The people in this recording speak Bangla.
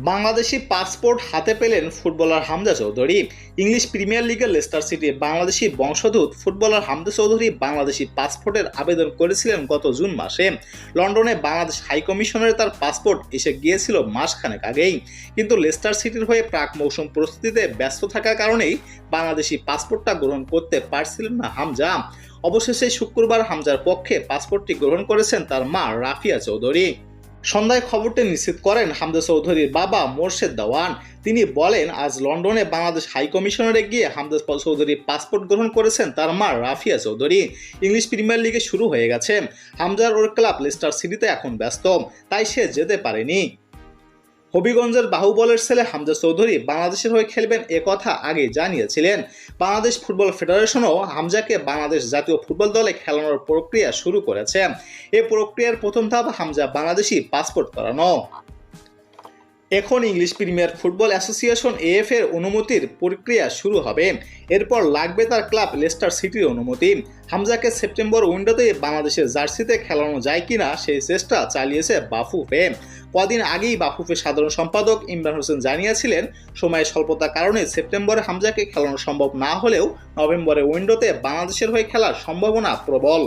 বাংলাদেশি পাসপোর্ট হাতে পেলেন footballer Hamza Chowdhury. English premier লিগের লেস্টার সিটির বাংলাদেশি বংশোদ্ভূত ফুটবলার হামজা চৌধুরী বাংলাদেশি পাসপোর্টের আবেদন করেছিলেন গত জুন মাসে। লন্ডনে বাংলাদেশ হাইকমিশনের তার পাসপোর্ট এসে গিয়েছিল মাসখানেক আগেই, কিন্তু লেস্টার সিটির হয়ে প্রাক মৌসুম প্রস্তুতিতে ব্যস্ত থাকার কারণেই বাংলাদেশি পাসপোর্টটা গ্রহণ করতে পারছিলেন না হামজা। অবশেষে শুক্রবার হামজার পক্ষে পাসপোর্টটি গ্রহণ করেছেন তার মা রাফিয়া চৌধুরী। সন্ধ্যায় খবরটি নিশ্চিত করেন হামজা চৌধুরীর বাবা মোর্শেদ দেওয়ান। তিনি বলেন, আজ লন্ডনে বাংলাদেশ হাইকমিশনারে গিয়ে হামজা চৌধুরী পাসপোর্ট গ্রহণ করেছেন তার মা রাফিয়া চৌধুরী। ইংলিশ প্রিমিয়ার লিগে শুরু হয়ে গেছে, হামজার ওর ক্লাব লেস্টার সিটিতে এখন ব্যস্ত, তাই সে যেতে পারেনি। হবিগঞ্জের বাহুবলের ছেলে হামজা চৌধুরী বাংলাদেশের হয়ে খেলবেন কথা আগে জানিয়েছিলেন। বাংলাদেশ ফুটবল ফেডারেশনও হামজাকে বাংলাদেশ জাতীয় ফুটবল দলে খেলানোর প্রক্রিয়া শুরু করেছে। এই প্রক্রিয়ার প্রথম ধাপ হামজা বাংলাদেশি পাসপোর্ট করানো। এখন English premier football association AF এর অনুমতির প্রক্রিয়া শুরু হবে। এরপর লাগবে তার ক্লাব লেস্টার সিটির অনুমতি। হামজাকে সেপ্টেম্বর উইন্ডোতে বাংলাদেশের জার্সিতে খেলানো যায় কিনা সেই চেষ্টা চালিয়েছে বাফুফে। কদিন আগেই বাফুফের সাধারণ সম্পাদক ইমরান হোসেন জানিয়েছিলেন, সময়ের স্বল্পতার কারণে সেপ্টেম্বরে হামজাকে খেলানো সম্ভব না হলেও নভেম্বরে উইন্ডোতে বাংলাদেশের হয়ে খেলার সম্ভাবনা প্রবল।